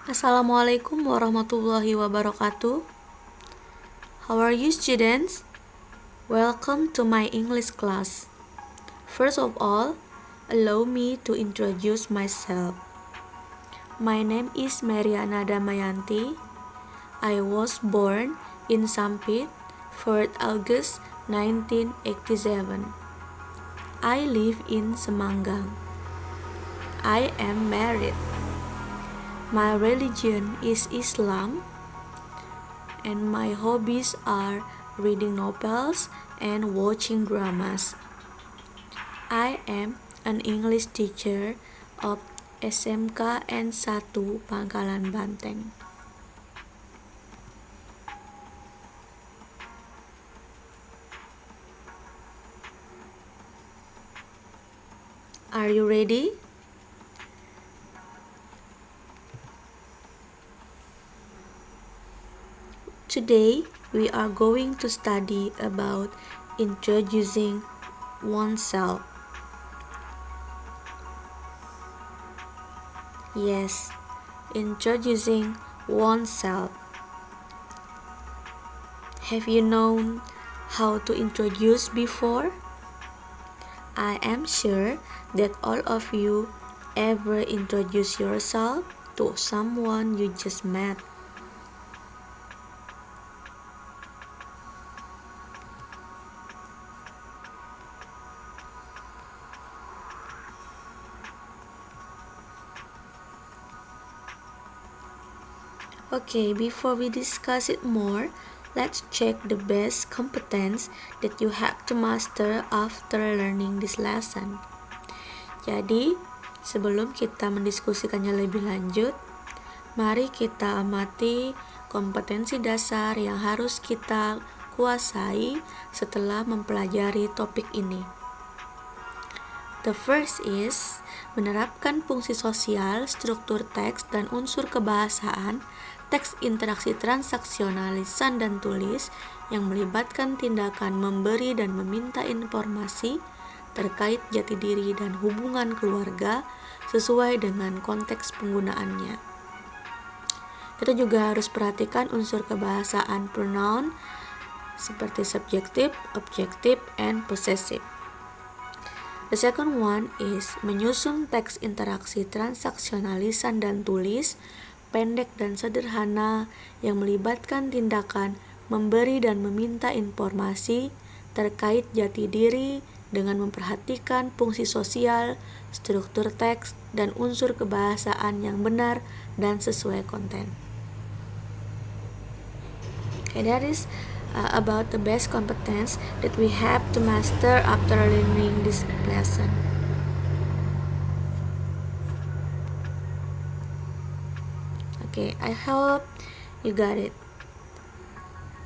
Assalamualaikum warahmatullahi wabarakatuh. How are you, students? Welcome to my English class. First of all, allow me to introduce myself. My name is Mariana Damayanti. I was born in Sampit, 4th August 1987. I live in Semanggang. I am married. My religion is Islam, and my hobbies are reading novels and watching dramas. I am an English teacher of SMK N1 Pangkalan Banteng. Are you ready? Today, we are going to study about introducing oneself. Yes, introducing oneself. Have you known how to introduce before? I am sure that all of you ever introduce yourself to someone you just met. Okay, before we discuss it more, let's check the best competence that you have to master after learning this lesson. Jadi, sebelum kita mendiskusikannya lebih lanjut, mari kita amati kompetensi dasar yang harus kita kuasai setelah mempelajari topik ini. The first is menerapkan fungsi sosial, struktur teks, dan unsur kebahasaan teks interaksi transaksional lisan dan tulis yang melibatkan tindakan memberi dan meminta informasi terkait jati diri dan hubungan keluarga sesuai dengan konteks penggunaannya. Kita juga harus perhatikan unsur kebahasaan pronoun seperti subjektif, objektif, and possessive. The second one is menyusun teks interaksi transaksional lisan dan tulis pendek dan sederhana yang melibatkan tindakan memberi dan meminta informasi terkait jati diri dengan memperhatikan fungsi sosial, struktur teks, dan unsur kebahasaan yang benar dan sesuai konten. Okay, that is about the best competence that we have to master after learning this lesson. Okay, I hope you got it.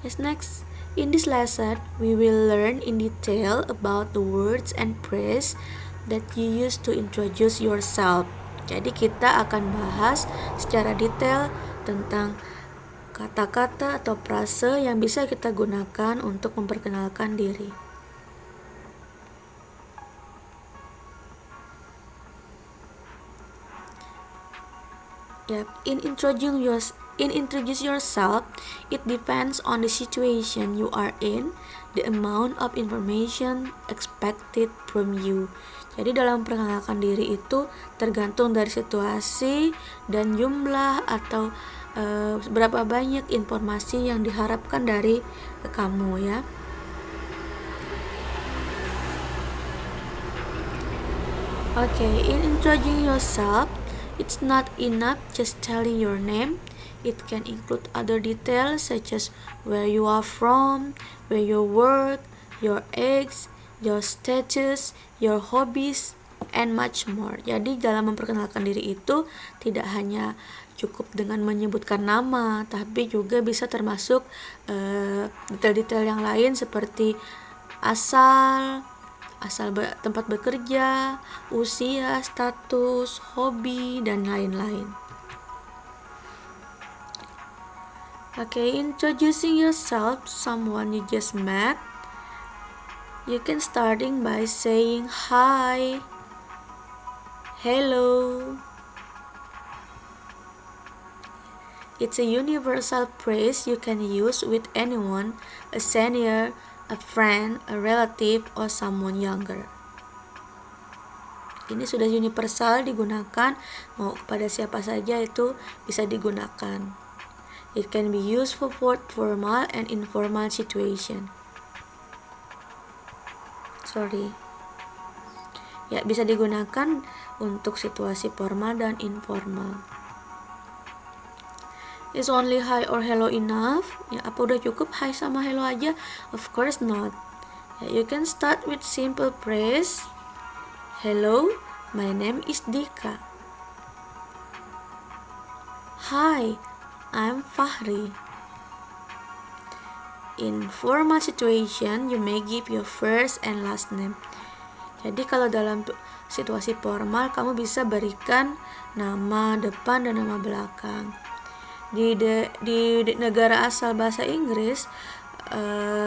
Yes, next, in this lesson, we will learn in detail about the words and phrase that you use to introduce yourself. Jadi kita akan bahas secara detail tentang kata-kata atau frase yang bisa kita gunakan untuk memperkenalkan diri. In introduce yourself, it depends on the situation you are in, the amount of information expected from you. Jadi dalam perkenalkan diri itu tergantung dari situasi dan jumlah atau berapa banyak informasi yang diharapkan dari kamu ya. Okay, in introducing yourself, it's not enough just telling your name. It can include other details such as where you are from, where you work, your age, your status, your hobbies, and much more. Jadi dalam memperkenalkan diri itu tidak hanya cukup dengan menyebutkan nama, tapi juga bisa termasuk detail-detail yang lain seperti asal tempat bekerja, usia, status, hobi, dan lain-lain. Okay, introducing yourself to someone you just met. You can starting by saying hi, hello, It's a universal phrase you can use with anyone, a senior, a friend, a relative, or someone younger. Ini sudah universal digunakan, mau kepada siapa saja itu bisa digunakan. It can be used for both formal and informal situation. Ya, bisa digunakan untuk situasi formal dan informal. Is only hi or hello enough? Ya, apa udah cukup hi sama hello aja? Of course not. Ya, you can start with simple phrase. Hello, my name is Dika. Hi, I'm Fahri. In formal situation, you may give your first and last name. Jadi kalau dalam situasi formal, kamu bisa berikan nama depan dan nama belakang. Di negara asal bahasa Inggris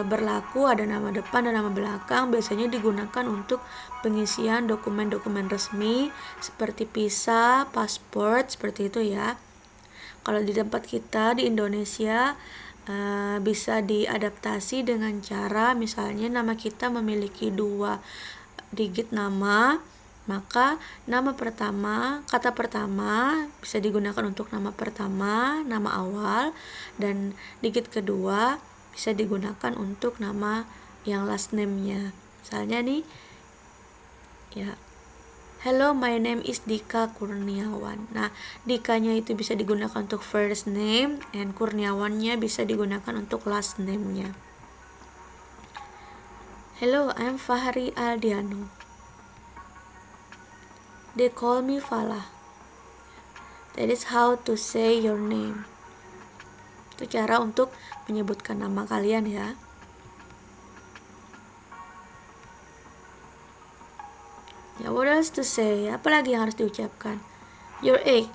berlaku ada nama depan dan nama belakang, biasanya digunakan untuk pengisian dokumen-dokumen resmi seperti visa, paspor, seperti itu ya. Kalau di tempat kita di Indonesia bisa diadaptasi dengan cara misalnya nama kita memiliki 2 digit nama, maka kata pertama bisa digunakan untuk nama pertama, nama awal, dan digit kedua bisa digunakan untuk nama yang last name-nya. Misalnya nih, ya, hello, my name is Dika Kurniawan. Nah, Dikanya itu bisa digunakan untuk first name, and Kurniawannya bisa digunakan untuk last name-nya. Hello, I'm Fahri Aldiano. They call me Falah. That is how to say your name. Itu cara untuk menyebutkan nama kalian ya. Ya, what else to say? Apa lagi yang harus diucapkan? Your age.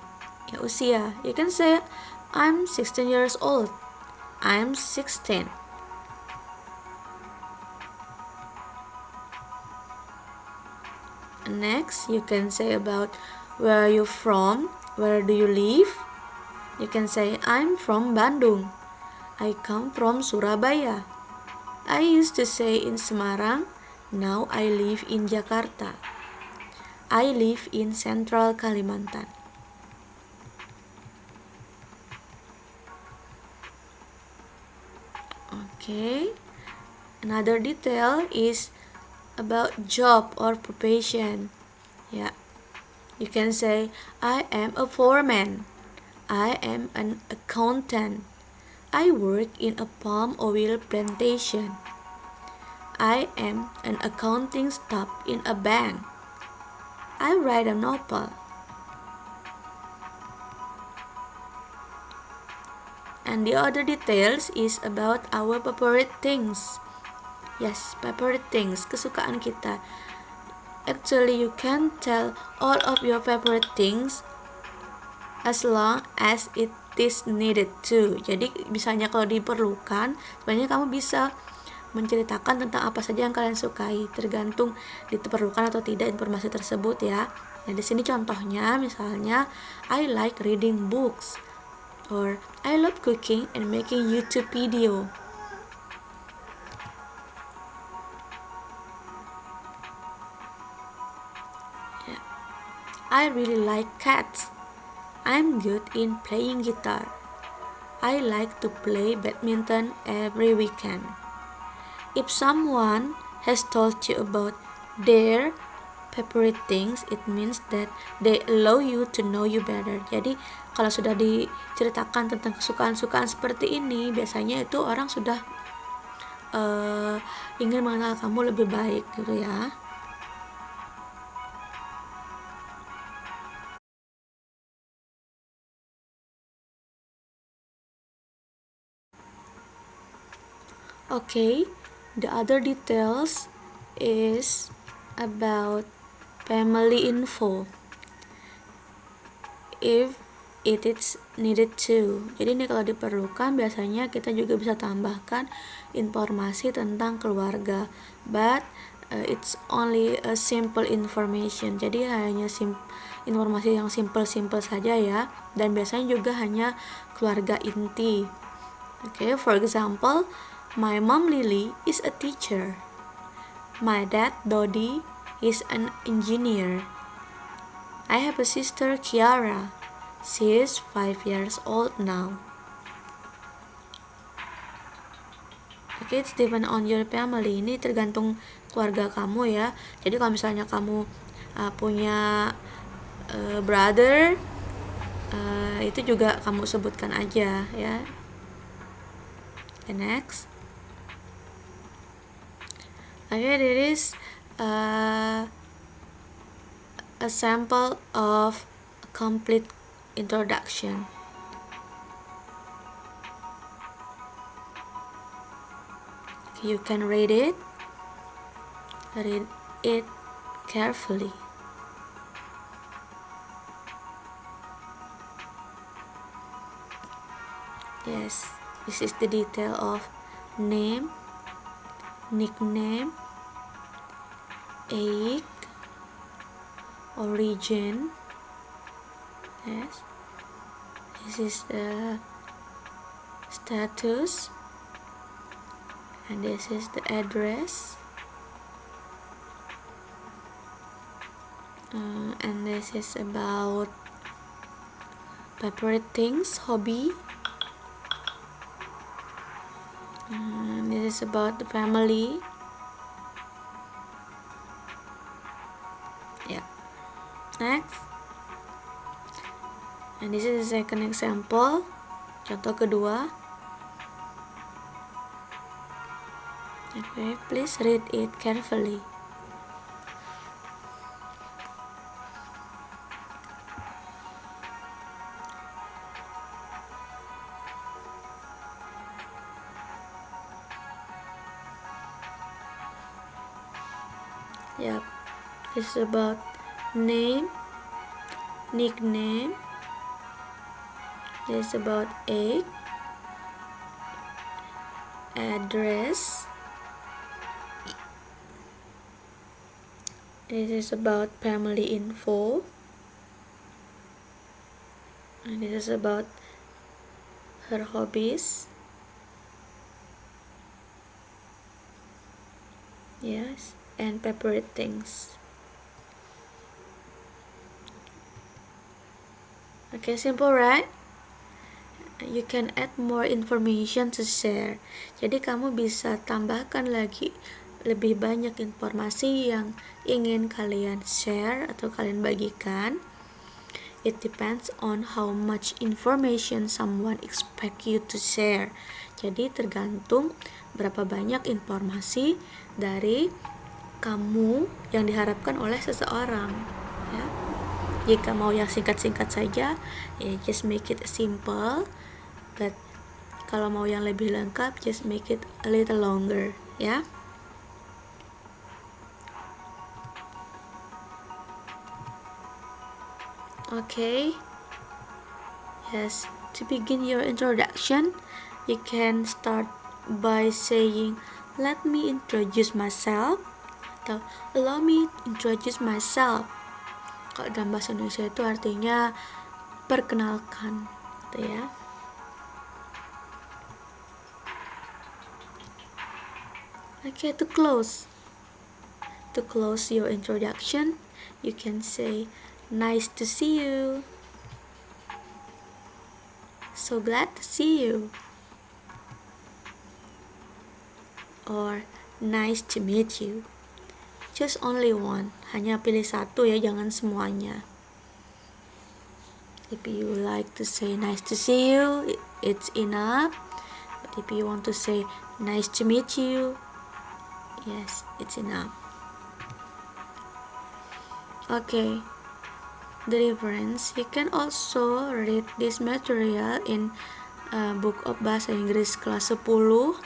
Ya, usia. You can say, I'm 16 years old. I'm 16. Next, you can say about where are you from, where do you live. You can say, I'm from Bandung. I come from Surabaya. I used to say in Semarang, now I live in Jakarta. I live in Central Kalimantan. Okay. Another detail is about job or profession. Yeah. You can say, I am a foreman. I am an accountant. I work in a palm oil plantation. I am an accounting staff in a bank. I write a novel. And the other details is about our favorite things. Yes, favorite things, kesukaan kita. Actually, you can tell all of your favorite things as long as it is needed to. Jadi, misalnya kalau diperlukan, sebenarnya kamu bisa menceritakan tentang apa saja yang kalian sukai, tergantung diperlukan atau tidak informasi tersebut ya. Nah, di sini contohnya, misalnya, I like reading books, or I love cooking and making YouTube video. I really like cats. I'm good in playing guitar. I like to play badminton every weekend. If someone has told you about their favorite things, it means that they allow you to know you better. Jadi kalau sudah diceritakan tentang kesukaan-sukaan seperti ini, biasanya itu orang sudah ingin mengenal kamu lebih baik gitu ya. Okay, the other details is about family info. If it is needed to. Jadi ini kalau diperlukan, biasanya kita juga bisa tambahkan informasi tentang keluarga. But it's only a simple information, jadi hanya informasi yang simple saja ya, dan biasanya juga hanya keluarga inti. Okay, for example, my mom Lily is a teacher. My dad Dodi is an engineer. I have a sister Kiara. She is 5 years old now. Okay, it's depend on your family. Ini tergantung keluarga kamu ya. Jadi kalau misalnya kamu punya brother, itu juga kamu sebutkan aja ya. Okay, next. Okay, there is a sample of a complete introduction. You can read it carefully. Yes, this is the detail of name, nickname, age, origin. Yes, this is the status, and this is the address, and this is about favorite things, hobby, and this is about the family. Yeah. Next, and this is the second example, contoh kedua. Okay, please read it carefully. Yep, this is about name, nickname. This is about age, address. This is about family info, and this is about her hobbies. Yes, and favorite things. Okay, simple, right? You can add more information to share. Jadi kamu bisa tambahkan lagi lebih banyak informasi yang ingin kalian share atau kalian bagikan. It depends on how much information someone expect you to share. Jadi tergantung berapa banyak informasi dari kamu yang diharapkan oleh seseorang ya. Jika mau yang singkat-singkat saja, ya just make it simple. But kalau mau yang lebih lengkap, just make it a little longer ya. Okay. Yes, to begin your introduction, you can start by saying, "Let me introduce myself," atau "Allow me introduce myself." Kalau dalam bahasa Indonesia itu artinya perkenalkan, gitu ya. Okay, to close your introduction, you can say, "Nice to see you." So glad to see you. Or nice to meet you. Just only one, hanya pilih satu ya, jangan semuanya. If you like to say nice to see you, it's enough. But if you want to say nice to meet you, yes, it's enough. Okay, the reference, you can also read this material in book of Bahasa Inggris kelas 10,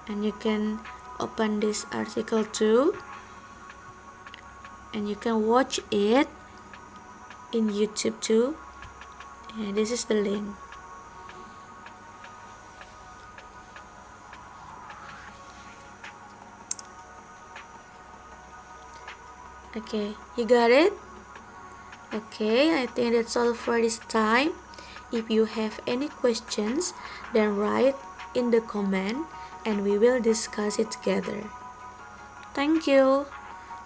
and you can open this article too, and you can watch it in YouTube too. And this is the link. Okay, you got it? Okay, I think that's all for this time. If you have any questions, then write in the comment and we will discuss it together. Thank you.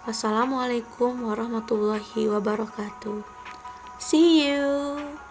Wassalamualaikum warahmatullahi wabarakatuh. See you.